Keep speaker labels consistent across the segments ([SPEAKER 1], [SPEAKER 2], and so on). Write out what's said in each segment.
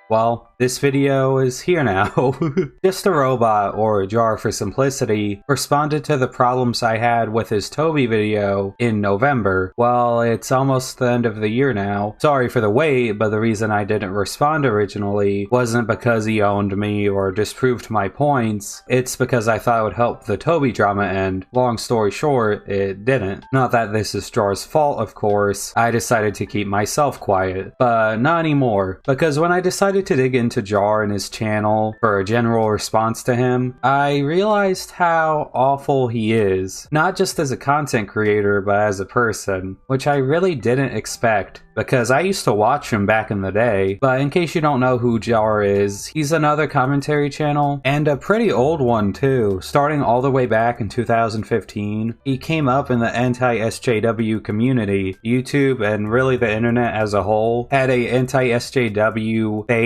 [SPEAKER 1] Well, this video is here now. Just a Robot, or Jar for simplicity, responded to the problems I had with his Toby video in November. Well, it's almost the end of the year now. Sorry for the wait, but the reason I didn't respond originally wasn't because he owned me or disproved my points. It's because I thought it would help the Toby drama end. Long story short, it didn't. Not that this is Jar's fault, of course. I decided to keep myself quiet. But not anymore, because when I decided to dig into Jar and his channel for a general response to him, I realized how awful he is. Not just as a content creator, but as a person, which I really didn't expect, because I used to watch him back in the day. But in case you don't know who Jar is, he's another commentary channel, and a pretty old one too, starting all the way back in 2015. He came up in the anti-SJW community. YouTube, and really the internet as a whole, had a anti-SJW phase.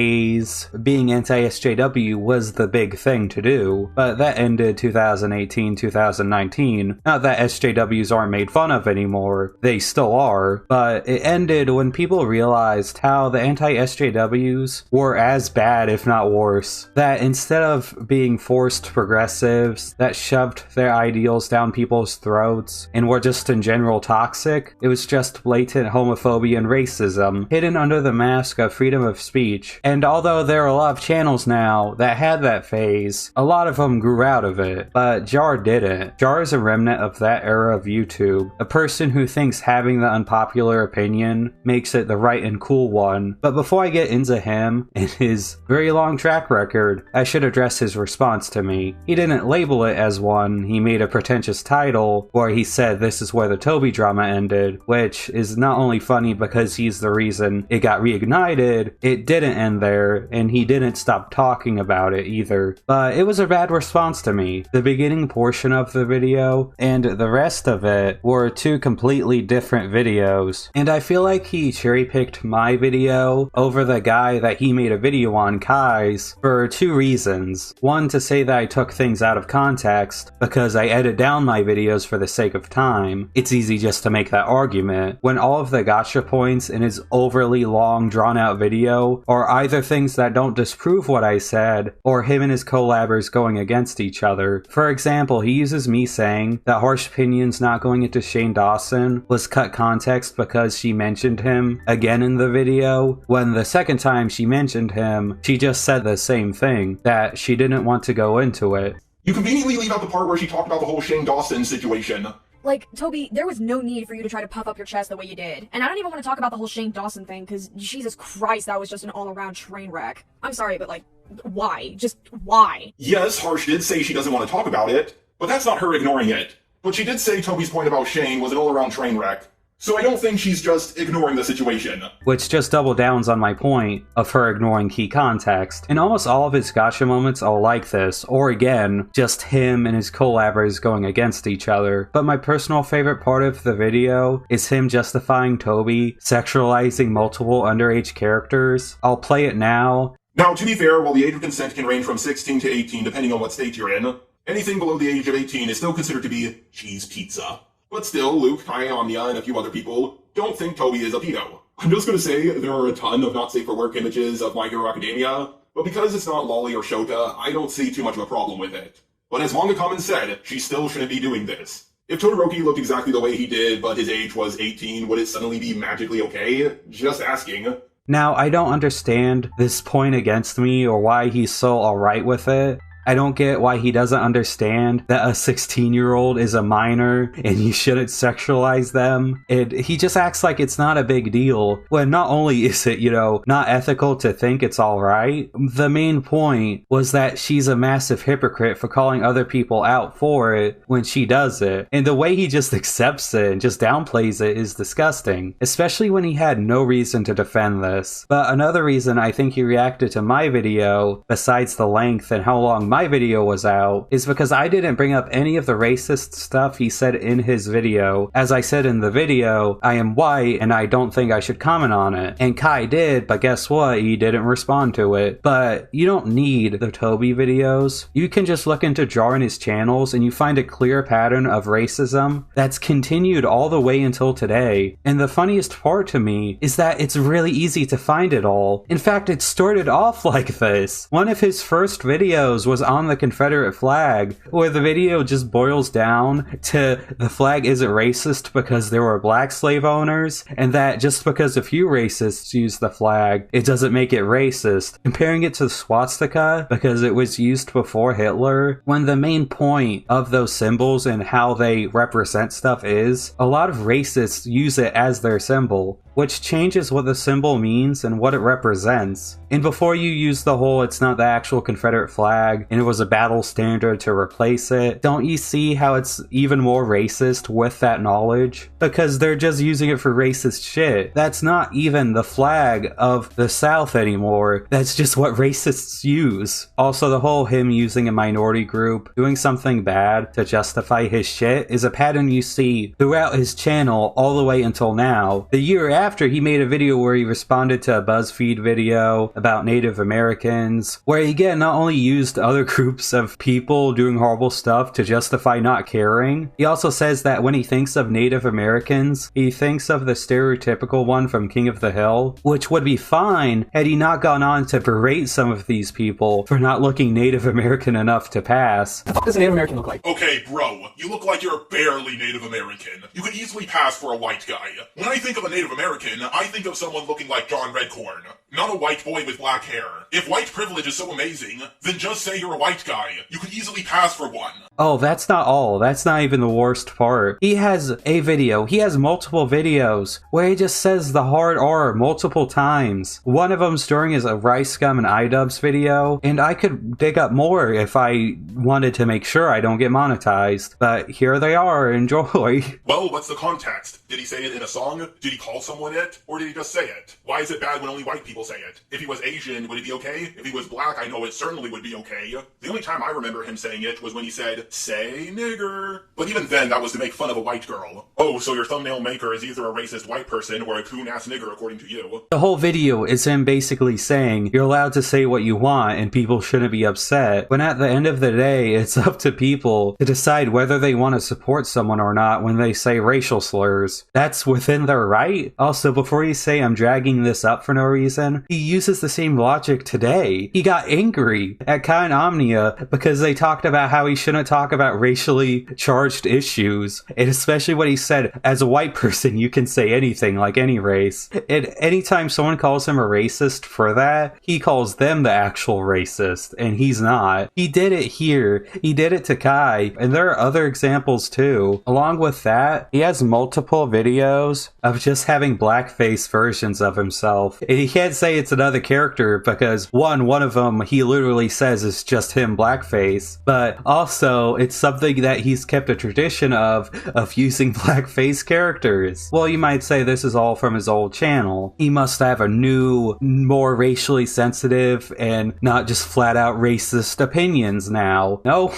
[SPEAKER 1] Being anti-SJW was the big thing to do, but that ended 2018-2019. Not that SJWs aren't made fun of anymore, they still are, but it ended when people realized how the anti-SJWs were as bad, if not worse. That instead of being forced progressives that shoved their ideals down people's throats and were just in general toxic, it was just blatant homophobia and racism, hidden under the mask of freedom of speech. And although there are a lot of channels now that had that phase, a lot of them grew out of it, but Jar didn't. Jar is a remnant of that era of YouTube, a person who thinks having the unpopular opinion makes it the right and cool one. But before I get into him and his very long track record, I should address his response to me. He didn't label it as one, he made a pretentious title where he said this is where the Toby drama ended, which is not only funny because he's the reason it got reignited, it didn't end there, and he didn't stop talking about it either. But it was a bad response to me. The beginning portion of the video and the rest of it were two completely different videos, and I feel like he cherry-picked my video over the guy that he made a video on, Kai's, for two reasons. One, to say that I took things out of context because I edit down my videos for the sake of time. It's easy just to make that argument when all of the gotcha points in his overly long, drawn-out video are either things that don't disprove what I said, or him and his collabers going against each other. For example, he uses me saying that Harsh Opinions not going into Shane Dawson was cut context because she mentioned him again in the video, when the second time she mentioned him, she just said the same thing, that she didn't want to go into it.
[SPEAKER 2] You conveniently leave out the part where she talked about the whole Shane Dawson situation.
[SPEAKER 3] Like, Toby, there was no need for you to try to puff up your chest the way you did. And I don't even want to talk about the whole Shane Dawson thing, because Jesus Christ, that was just an all-around train wreck. I'm sorry, but like, why? Just why?
[SPEAKER 2] Yes, Harsh did say she doesn't want to talk about it, but that's not her ignoring it. But she did say Toby's point about Shane was an all-around train wreck. So I don't think she's just ignoring the situation.
[SPEAKER 1] Which just double downs on my point of her ignoring key context. And almost all of his gotcha moments are like this, or again, just him and his collabers going against each other. But my personal favorite part of the video is him justifying Toby sexualizing multiple underage characters. I'll play it now.
[SPEAKER 2] Now, to be fair, while the age of consent can range from 16 to 18 depending on what state you're in, anything below the age of 18 is still considered to be cheese pizza. But still, Luke, Kai, Anya, and a few other people don't think Toby is a pedo. I'm just gonna say there are a ton of not safe for work images of My Hero Academia, but because it's not Lolly or Shota, I don't see too much of a problem with it. But as Manga Common said, she still shouldn't be doing this. If Todoroki looked exactly the way he did, but his age was 18, would it suddenly be magically okay? Just asking.
[SPEAKER 1] Now, I don't understand this point against me or why he's so alright with it. I don't get why he doesn't understand that a 16-year-old is a minor and you shouldn't sexualize them. He just acts like it's not a big deal, when not only is it, not ethical to think it's alright, the main point was that she's a massive hypocrite for calling other people out for it when she does it. And the way he just accepts it and just downplays it is disgusting, especially when he had no reason to defend this. But another reason I think he reacted to my video, besides the length and how long my video was out is because I didn't bring up any of the racist stuff he said in his video. As I said in the video, I am white and I don't think I should comment on it. And Kai did, but guess what? He didn't respond to it. But you don't need the Toby videos. You can just look into Jar and his channels and you find a clear pattern of racism that's continued all the way until today. And the funniest part to me is that it's really easy to find it all. In fact, it started off like this. One of his first videos was on the Confederate flag, where the video just boils down to the flag isn't racist because there were black slave owners, and that just because a few racists use the flag, it doesn't make it racist. Comparing it to the swastika because it was used before Hitler, when the main point of those symbols and how they represent stuff is, a lot of racists use it as their symbol, which changes what the symbol means and what it represents. And before you use the whole it's not the actual Confederate flag and it was a battle standard to replace it, don't you see how it's even more racist with that knowledge? Because they're just using it for racist shit. That's not even the flag of the South anymore. That's just what racists use. Also, the whole him using a minority group, doing something bad to justify his shit is a pattern you see throughout his channel all the way until now. The year after, he made a video where he responded to a BuzzFeed video about Native Americans, where he again not only used other groups of people doing horrible stuff to justify not caring, he also says that when he thinks of Native Americans, he thinks of the stereotypical one from King of the Hill, which would be fine had he not gone on to berate some of these people for not looking Native American enough to pass.
[SPEAKER 4] What the fuck does a Native American look like?
[SPEAKER 2] Okay, bro, you look like you're barely Native American. You could easily pass for a white guy. When I think of a Native American, I think of someone looking like John Redcorn, not a white boy with black hair. If white privilege is so amazing, then just say you're a white guy. You could easily pass for one.
[SPEAKER 1] Oh, that's not all. That's not even the worst part. He has a video. He has multiple videos where he just says the hard R multiple times. One of them's during his Rice Gum and iDubbbz video, and I could dig up more if I wanted to make sure I don't get monetized. But here they are. Enjoy.
[SPEAKER 2] Well, what's the context? Did he say it in a song? Did he call someone it? Or did he just say it? Why is it bad when only white people say it? If he was Asian, would it be okay? If he was black, I know it certainly would be okay. The only time I remember him saying it was when he said, "Say nigger." But even then, that was to make fun of a white girl. Oh, so your thumbnail maker is either a racist white person or a coon-ass nigger according to you.
[SPEAKER 1] The whole video is him basically saying you're allowed to say what you want and people shouldn't be upset. When at the end of the day, it's up to people to decide whether they want to support someone or not when they say racial slurs. That's within their right. Also, before you say I'm dragging this up for no reason, he uses the same logic today. He got angry at Kai and Omnia because they talked about how he shouldn't talk about racially charged issues, and especially when he said, as a white person, you can say anything like any race. And anytime someone calls him a racist for that, he calls them the actual racist, and he's not. He did it here. He did it to Kai, and there are other examples too. Along with that, he has multiple videos of just having blackface versions of himself. And he can't say it's another character because one of them he literally says is just him blackface, but also it's something that he's kept a tradition of using blackface characters. Well, you might say this is all from his old channel. He must have a new, more racially sensitive and not just flat out racist opinions now. No.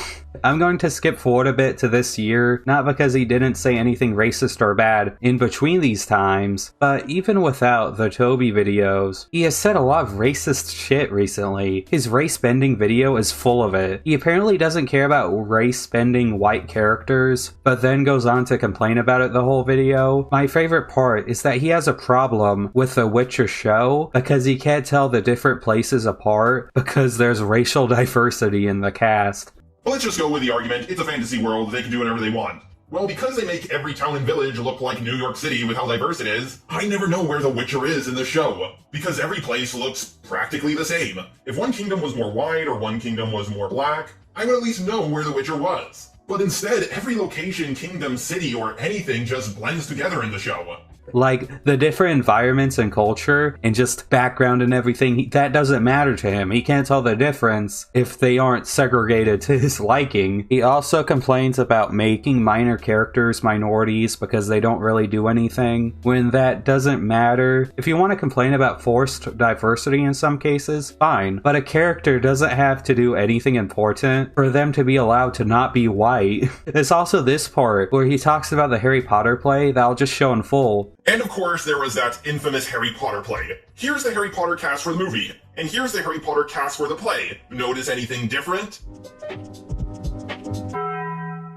[SPEAKER 1] I'm going to skip forward a bit to this year, not because he didn't say anything racist or bad in between these times, but even without the Toby videos, he has said a lot of racist shit recently. His race-bending video is full of it. He apparently doesn't care about race-bending white characters, but then goes on to complain about it the whole video. My favorite part is that he has a problem with The Witcher show because he can't tell the different places apart because there's racial diversity in the cast.
[SPEAKER 2] Well, let's just go with the argument, it's a fantasy world, they can do whatever they want. Well, because they make every town and village look like New York City with how diverse it is, I never know where the Witcher is in the show, because every place looks practically the same. If one kingdom was more white or one kingdom was more black, I would at least know where the Witcher was. But instead, every location, kingdom, city, or anything just blends together in the show.
[SPEAKER 1] Like, the different environments and culture and just background and everything, that doesn't matter to him. He can't tell the difference if they aren't segregated to his liking. He also complains about making minor characters minorities because they don't really do anything, when that doesn't matter. If you want to complain about forced diversity in some cases, fine, but a character doesn't have to do anything important for them to be allowed to not be white. There's also this part where he talks about the Harry Potter play that I'll just show in full.
[SPEAKER 2] And of course, there was that infamous Harry Potter play. Here's the Harry Potter cast for the movie, and here's the Harry Potter cast for the play. Notice anything different?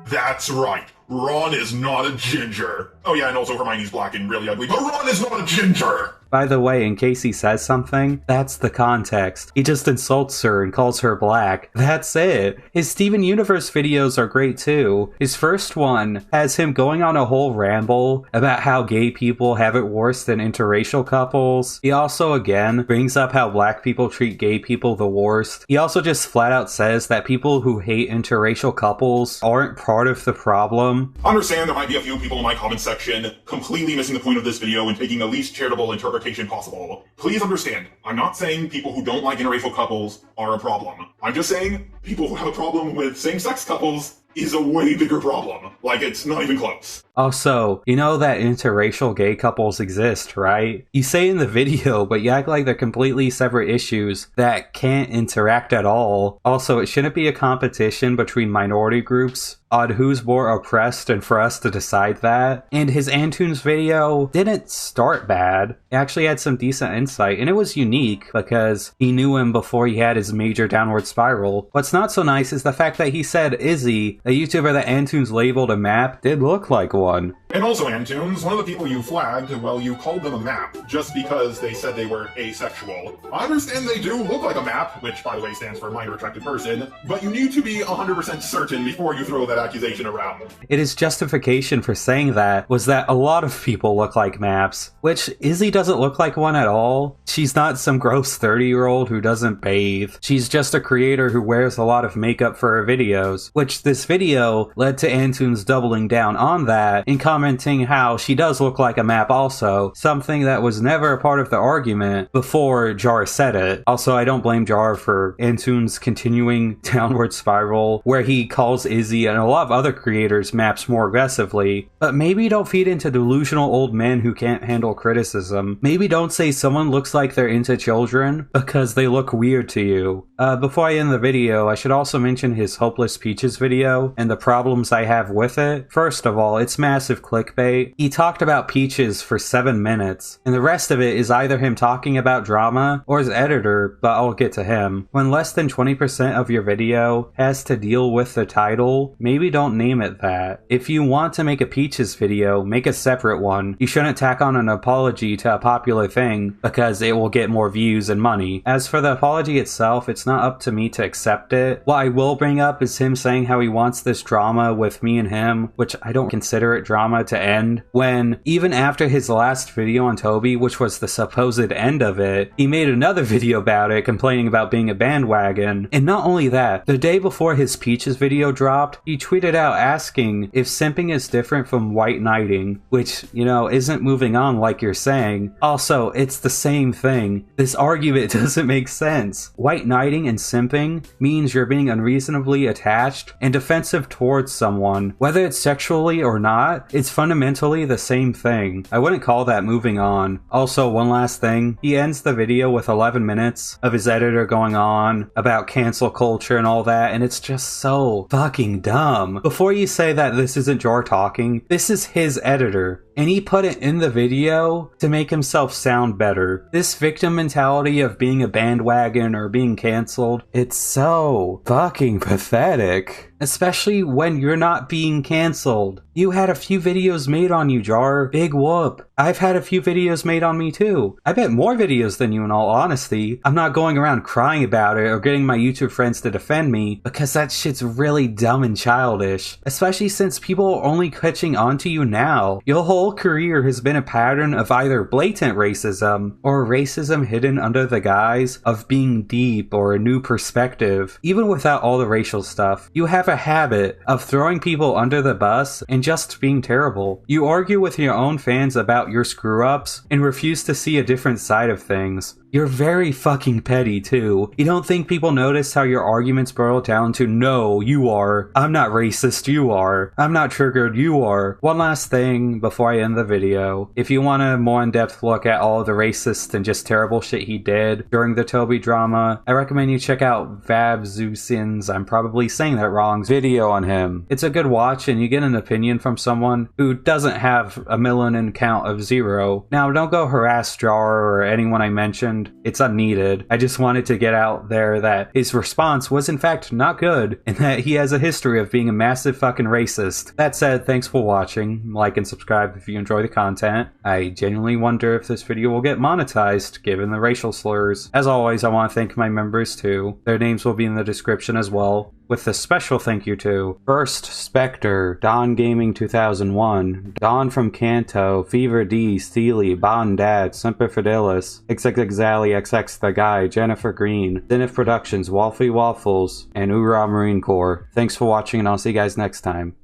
[SPEAKER 2] That's right. Ron is not a ginger. Oh yeah, and also Hermione's black and really ugly, but Ron is not a ginger!
[SPEAKER 1] By the way, in case he says something, that's the context. He just insults her and calls her black. That's it. His Steven Universe videos are great too. His first one has him going on a whole ramble about how gay people have it worse than interracial couples. He also, again, brings up how black people treat gay people the worst. He also just flat out says that people who hate interracial couples aren't part of the problem.
[SPEAKER 2] I understand there might be a few people in my comment section completely missing the point of this video and taking the least charitable interpretation possible. Please understand, I'm not saying people who don't like interracial couples are a problem. I'm just saying people who have a problem with same-sex couples is a way bigger problem. Like, it's not even close.
[SPEAKER 1] Also, you know that interracial gay couples exist, right? You say in the video, but you act like they're completely separate issues that can't interact at all. Also, it shouldn't be a competition between minority groups on who's more oppressed and for us to decide that. And his Antunes video didn't start bad. It actually had some decent insight, and it was unique because he knew him before he had his major downward spiral. What's not so nice is the fact that he said Izzy, a YouTuber that Antunes labeled a map, did look like one.
[SPEAKER 2] And also, Antunes, one of the people you flagged, well, you called them a map just because they said they were asexual. I understand they do look like a map, which, by the way, stands for minor attracted person, but you need to be 100% certain before you throw that accusation around.
[SPEAKER 1] His justification for saying that was that a lot of people look like maps, which Izzy doesn't look like one at all. She's not some gross 30-year-old who doesn't bathe. She's just a creator who wears a lot of makeup for her videos, which this video led to Antunes doubling down on that and commenting how she does look like a map also, something that was never a part of the argument before Jar said it. Also, I don't blame Jar for Antunes' continuing downward spiral, where he calls Izzy and a lot of other creators maps more aggressively, but maybe don't feed into delusional old men who can't handle criticism. Maybe don't say someone looks like they're into children because they look weird to you. Before I end the video, I should also mention his Hopeless Peaches video and the problems I have with it. First of all, it's massive clickbait. He talked about Peaches for 7 minutes, and the rest of it is either him talking about drama or his editor, but I'll get to him. When less than 20% of your video has to deal with the title, maybe don't name it that. If you want to make a Peaches video, make a separate one. You shouldn't tack on an apology to a popular thing because it will get more views and money. As for the apology itself, it's not up to me to accept it. What I will bring up is him saying how he wants this drama with me and him, which I don't consider it drama, to end, when even after his last video on Toby, which was the supposed end of it, he made another video about it complaining about being a bandwagon. And not only that, the day before his Peaches video dropped, he tweeted out asking if simping is different from white knighting, which, you know, isn't moving on like you're saying. Also, it's the same thing. This argument doesn't make sense. White knighting and simping means you're being unreasonably attached and defensive towards someone. Whether it's sexually or not, it's fundamentally the same thing. I wouldn't call that moving on. Also, one last thing, he ends the video with 11 minutes of his editor going on about cancel culture and all that, and it's just so fucking dumb. Before you say that this isn't Jar talking, this is his editor, and he put it in the video to make himself sound better. This victim mentality of being a bandwagon or being canceled, it's so fucking pathetic. Especially when you're not being canceled. You had a few videos made on you, Jar. Big whoop. I've had a few videos made on me too. I bet more videos than you in all honesty. I'm not going around crying about it or getting my YouTube friends to defend me because that shit's really dumb and childish. Especially since people are only catching on to you now. You'll hold whole career has been a pattern of either blatant racism or racism hidden under the guise of being deep or a new perspective. Even without all the racial stuff, you have a habit of throwing people under the bus and just being terrible. You argue with your own fans about your screw-ups and refuse to see a different side of things. You're very fucking petty, too. You don't think people notice how your arguments boil down to, no, you are. I'm not racist, you are. I'm not triggered, you are. One last thing before I end the video. If you want a more in-depth look at all of the racist and just terrible shit he did during the Toby drama, I recommend you check out Vabzusin's, I'm probably saying that wrong, video on him. It's a good watch and you get an opinion from someone who doesn't have a melanin count of 0. Now, don't go harass Jar or anyone I mentioned. It's unneeded. I just wanted to get out there that his response was in fact not good, and that he has a history of being a massive fucking racist. That said, thanks for watching. Like and subscribe if you enjoy the content. I genuinely wonder if this video will get monetized, given the racial slurs. As always, I want to thank my members too. Their names will be in the description as well. With a special thank you to First Spectre, Don Gaming 2001, Don from Kanto, Fever D, Steely, Bon Dad, Semper Fidelis, XXXally XX The Guy, Jennifer Green, Zenith Productions, Wolfie Waffles, and Ura Marine Corps. Thanks for watching and I'll see you guys next time.